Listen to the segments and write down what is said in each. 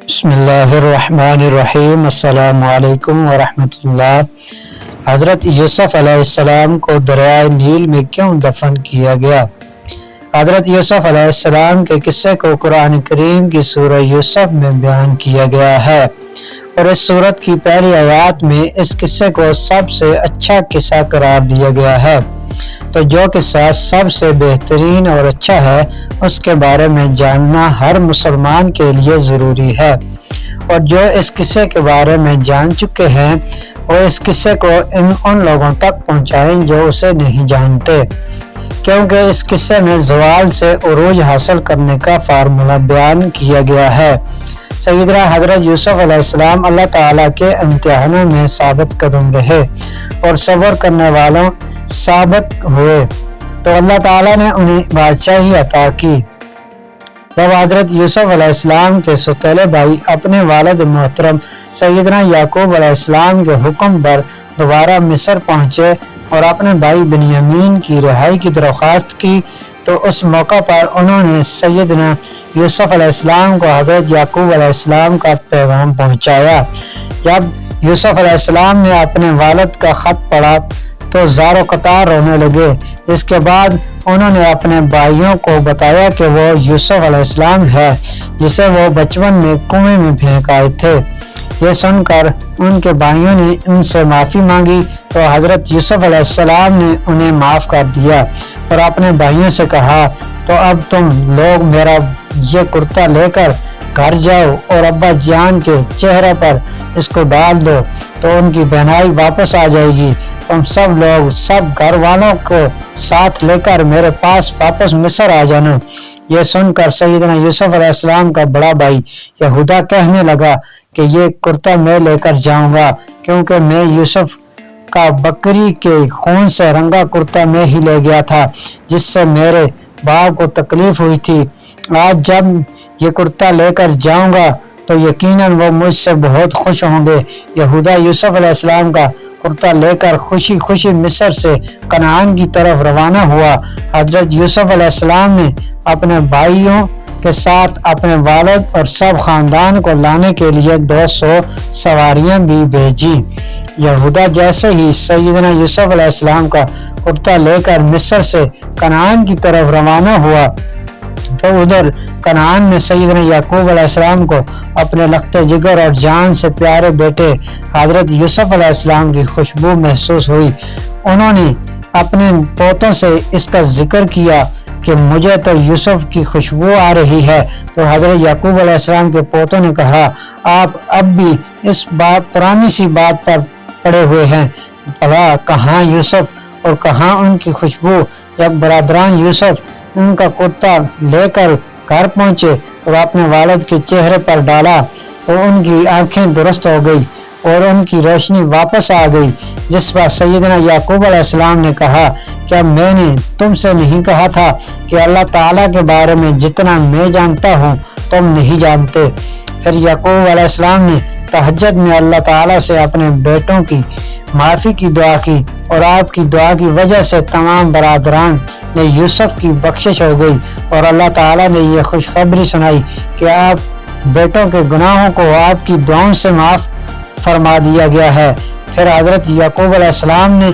بسم اللہ الرحمن الرحیم۔ السلام علیکم ورحمۃ اللہ۔ حضرت یوسف علیہ السلام کو دریائے نیل میں کیوں دفن کیا گیا؟ حضرت یوسف علیہ السلام کے قصے کو قرآن کریم کی سورہ یوسف میں بیان کیا گیا ہے، اور اس سورت کی پہلی آیات میں اس قصے کو سب سے اچھا قصہ قرار دیا گیا ہے۔ تو جو قصہ سب سے بہترین اور اچھا ہے، اس کے بارے میں جاننا ہر مسلمان کے لیے ضروری ہے، اور جو اس قصے کے بارے میں جان چکے ہیں وہ اس قصے کو ان لوگوں تک پہنچائیں جو اسے نہیں جانتے، کیونکہ اس قصے میں زوال سے عروج حاصل کرنے کا فارمولہ بیان کیا گیا ہے۔ سیدنا حضرت یوسف علیہ السلام اللہ تعالیٰ کے امتحانوں میں ثابت قدم رہے اور صبر کرنے والوں ثابت ہوئے، تو اللہ تعالیٰ نے انہیں بادشاہی عطا کی۔ جب حضرت یوسف علیہ السلام کے سوتیلے بھائی اپنے والد محترم سیدنا یعقوب علیہ السلام کے حکم پر دوبارہ مصر پہنچے اور اپنے بھائی بنیامین کی رہائی کی درخواست کی، تو اس موقع پر انہوں نے سیدنا یوسف علیہ السلام کو حضرت یعقوب علیہ السلام کا پیغام پہنچایا۔ جب یوسف علیہ السلام نے اپنے والد کا خط پڑھا تو زار و قطار رونے لگے۔ اس کے بعد انہوں نے اپنے بھائیوں کو بتایا کہ وہ یوسف علیہ السلام ہے جسے وہ بچپن میں کنویں میں پھینک آئے تھے۔ یہ سن کر ان کے بھائیوں نے ان سے معافی مانگی، تو حضرت یوسف علیہ السلام نے انہیں معاف کر دیا اور اپنے بھائیوں سے کہا، تو اب تم لوگ میرا یہ کرتا لے کر گھر جاؤ اور ابا جان کے چہرے پر اس کو ڈال دو، تو ان کی بہنائی واپس آ جائے گی۔ تم سب لوگ سب گھر والوں کو ساتھ لے کر میرے پاس واپس مصر آ جانا۔ یہ سن کر سیدنا یوسف علیہ السلام کا بڑا بھائی یہودا کہنے لگا کہ یہ کرتا میں لے کر جاؤں گا، کیونکہ میں یوسف کا بکری کے خون سے رنگا کرتا میں ہی لے گیا تھا جس سے میرے باپ کو تکلیف ہوئی تھی۔ آج جب یہ کرتا لے کر جاؤں گا تو یقیناً وہ مجھ سے بہت خوش ہوں گے۔ یہودا یوسف علیہ السلام کا کرتا لے کر خوشی خوشی مصر سے کنعان کی طرف روانہ ہوا۔ حضرت یوسف علیہ السلام نے اپنے بھائیوں کے ساتھ اپنے والد اور سب خاندان کو لانے کے لیے 200 سواریاں بھی بھیجی۔ یہودا جیسے ہی سیدنا یوسف علیہ السلام کا کرتا لے کر مصر سے کنعان کی طرف روانہ ہوا، تو ادھر کنعان میں سیدنا یعقوب علیہ السلام کو اپنے لخت جگر اور جان سے پیارے بیٹے حضرت یوسف علیہ السلام کی خوشبو محسوس ہوئی۔ انہوں نے اپنے پوتوں سے اس کا ذکر کیا کہ مجھے تو یوسف کی خوشبو آ رہی ہے، تو حضرت یعقوب علیہ السلام کے پوتوں نے کہا، آپ اب بھی اس پرانی سی بات پر پڑے ہوئے ہیں، بھلا کہاں یوسف اور کہاں ان کی خوشبو؟ جب برادران یوسف ان کا کرتا لے کر گھر پہنچے اور اپنے والد کے چہرے پر ڈالا تو ان کی آنکھیں درست ہو گئی اور ان کی روشنی واپس آ گئی، جس پر سیدنا یعقوب علیہ السلام نے کہا، کیا میں نے تم سے نہیں کہا تھا کہ اللہ تعالیٰ کے بارے میں جتنا میں جانتا ہوں تم نہیں جانتے؟ پھر یعقوب علیہ السلام نے تہجد میں اللہ تعالیٰ سے اپنے بیٹوں کی معافی کی دعا کی، اور آپ کی دعا کی وجہ سے تمام برادران نے یوسف کی بخشش ہو گئی، اور اللہ تعالیٰ نے یہ خوشخبری سنائی کہ آپ بیٹوں کے گناہوں کو آپ کی دعاؤں سے معاف فرما دیا گیا ہے۔ پھر حضرت یعقوب علیہ السلام نے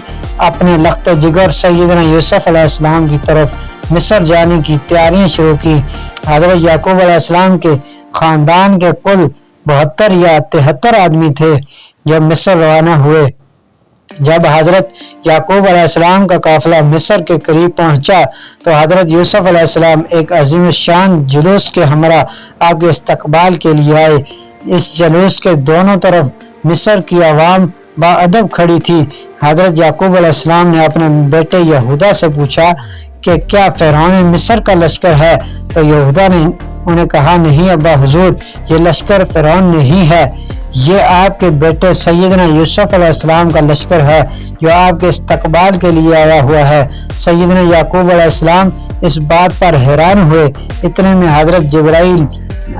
اپنے لخت جگر سیدنا یوسف علیہ السلام کی طرف مصر جانے کی تیاریاں شروع کی۔ حضرت یعقوب علیہ السلام کے خاندان کے کل 72 یا 73 آدمی تھے جو مصر روانہ ہوئے۔ جب حضرت یعقوب علیہ السلام کا قافلہ مصر کے قریب پہنچا تو حضرت یوسف علیہ السلام ایک عظیم الشان جلوس کے ہمراہ آپ کے استقبال کے لیے آئے۔ اس جلوس کے دونوں طرف مصر کی عوام باادب کھڑی تھی۔ حضرت یعقوب علیہ السلام نے اپنے بیٹے یہودا سے پوچھا کہ کیا فرعون مصر کا لشکر ہے؟ تو یہودا نے انہیں کہا، نہیں ابا حضور، یہ لشکر فرعون نہیں ہے، یہ آپ کے بیٹے سیدنا یوسف علیہ السلام کا لشکر ہے جو آپ کے استقبال کے لیے آیا ہوا ہے۔ سیدنا یعقوب علیہ السلام اس بات پر حیران ہوئے۔ اتنے میں حضرت جبرائیل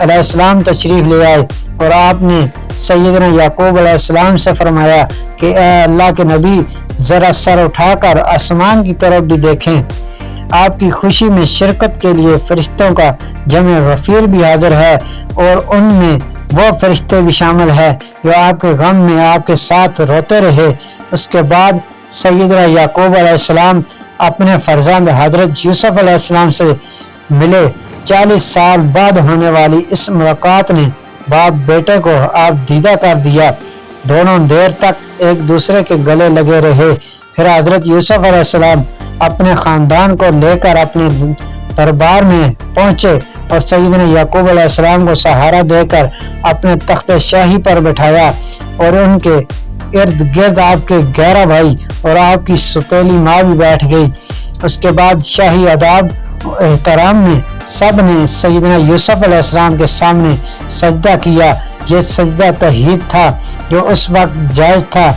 علیہ السلام تشریف لے آئے اور آپ نے سیدنا یعقوب علیہ السلام سے فرمایا کہ اے اللہ کے نبی، ذرا سر اٹھا کر آسمان کی طرف بھی دیکھیں، آپ کی خوشی میں شرکت کے لیے فرشتوں کا جمع غفیر بھی حاضر ہے، اور ان میں وہ فرشتے بھی شامل ہے جو آپ کے غم میں آپ کے ساتھ روتے رہے۔ اس کے بعد سیدنا یعقوب علیہ السلام اپنے فرزند حضرت یوسف علیہ السلام سے ملے۔ 40 سال بعد ہونے والی اس ملاقات نے باپ بیٹے کو آپ دیدہ کر دیا۔ دونوں دیر تک ایک دوسرے کے گلے لگے رہے۔ پھر حضرت یوسف علیہ السلام اپنے خاندان کو لے کر اپنے دربار میں پہنچے اور سیدنا یعقوب علیہ السلام کو سہارا دے کر اپنے تخت شاہی پر بٹھایا اور ان کے ارد گرد آپ کے 11 بھائی اور آپ کی ستیلی ماں بھی بیٹھ گئی۔ اس کے بعد شاہی آداب و احترام میں سب نے سیدنا یوسف علیہ السلام کے سامنے سجدہ کیا۔ یہ سجدہ تحیید تھا جو اس وقت جائز تھا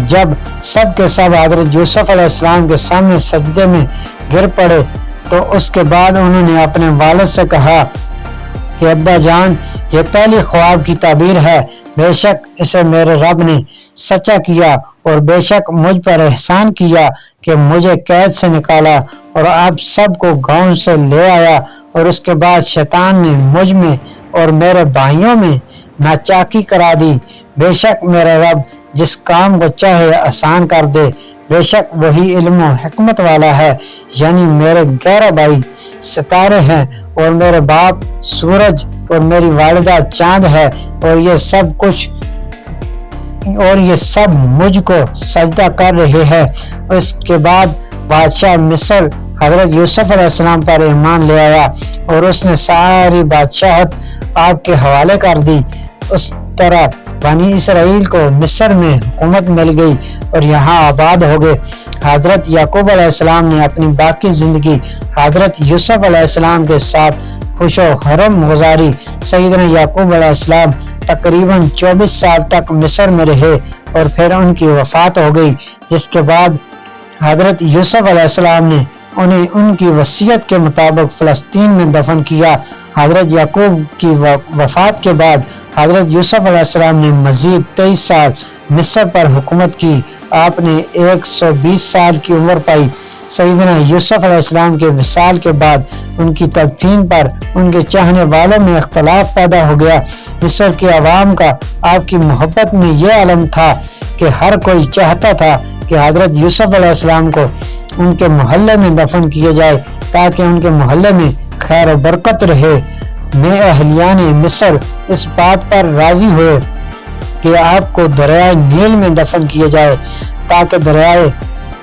جب سب کے سب حضرت یوسف علیہ السلام کے سامنے سجدے میں گر پڑے۔ تو اس کے بعد انہوں نے اپنے والد سے کہا کہ ابا جان، یہ پہلی خواب کی تعبیر ہے، بے شک اسے میرے رب نے سچا کیا اور بے شک مجھ پر احسان کیا کہ مجھے قید سے نکالا اور آپ سب کو گاؤں سے لے آیا، اور اس کے بعد شیطان نے مجھ میں اور میرے بھائیوں میں ناچاکی کرا دی۔ بے شک میرا رب جس کام کو چاہے آسان کر دے، بے شک وہی علم و حکمت والا ہے۔ یعنی میرے 11 بھائی ستارے ہیں اور میرے باپ سورج اور میری والدہ چاند ہے، اور یہ سب مجھ کو سجدہ کر رہے ہیں۔ اس کے بعد بادشاہ مصر حضرت یوسف علیہ السلام پر ایمان لے آیا اور اس نے ساری بادشاہت آپ کے حوالے کر دی۔ اس طرح بنی اسرائیل کو مصر میں حکومت مل گئی اور یہاں آباد ہو گئے۔ حضرت یعقوب علیہ السلام نے اپنی باقی زندگی حضرت یوسف علیہ السلام کے ساتھ خوش و خرم گزاری۔ سیدنا یعقوب علیہ السلام تقریباً 24 سال تک مصر میں رہے اور پھر ان کی وفات ہو گئی، جس کے بعد حضرت یوسف علیہ السلام نے انہیں ان کی وصیت کے مطابق فلسطین میں دفن کیا۔ حضرت یعقوب کی وفات کے بعد حضرت یوسف علیہ السلام نے مزید 23 سال مصر پر حکومت کی۔ آپ نے 120 سال کی عمر پائی۔ سیدنا یوسف علیہ السلام کے وصال کے بعد ان کی تدفین پر ان کے چاہنے والوں میں اختلاف پیدا ہو گیا۔ مصر کے عوام کا آپ کی محبت میں یہ علم تھا کہ ہر کوئی چاہتا تھا کہ حضرت یوسف علیہ السلام کو ان کے محلے میں دفن کیا جائے تاکہ ان کے محلے میں خیر و برکت رہے۔ میں اہلیان مصر اس بات پر راضی ہوئے کہ آپ کو دریائے نیل میں دفن کیا جائے تاکہ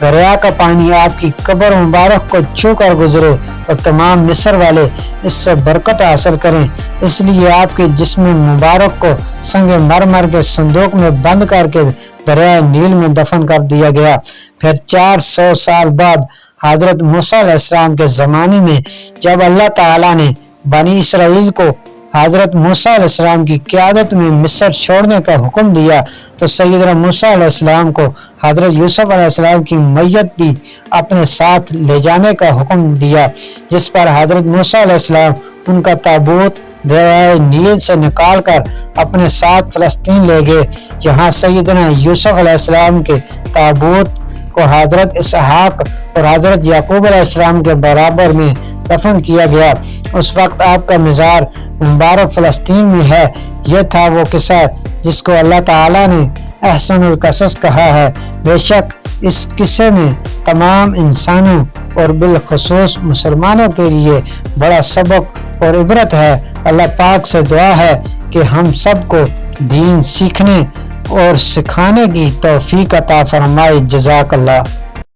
دریا کا پانی آپ کی قبر مبارک کو چھو کر گزرے اور تمام مصر والے اس سے برکت حاصل کریں۔ اس لیے آپ کے جسم مبارک کو سنگ مرمر کے صندوق میں بند کر کے دریائے نیل میں دفن کر دیا گیا۔ پھر 400 سال بعد حضرت موسیٰ علیہ السلام کے زمانے میں جب اللہ تعالیٰ نے بنی اسرائیل کو حضرت موسیٰ علیہ السلام کی قیادت میں مصر چھوڑنے کا حکم دیا تو سیدنا موسیٰ علیہ السلام کو حضرت یوسف علیہ السلام کی میت بھی اپنے ساتھ لے جانے کا حکم دیا، جس پر حضرت موسیٰ علیہ السلام ان کا تابوت دریائے نیل سے نکال کر اپنے ساتھ فلسطین لے گئے، جہاں سیدنا یوسف علیہ السلام کے تابوت کو حضرت اسحاق اور حضرت یعقوب علیہ السلام کے برابر میں دفن کیا گیا۔ اس وقت آپ کا مزار مبارک فلسطین میں ہے۔ یہ تھا وہ قصہ جس کو اللہ تعالیٰ نے احسن القصص کہا ہے۔ بے شک اس قصے میں تمام انسانوں اور بالخصوص مسلمانوں کے لیے بڑا سبق اور عبرت ہے۔ اللہ پاک سے دعا ہے کہ ہم سب کو دین سیکھنے اور سکھانے کی توفیق عطا فرمائے۔ جزاک اللہ۔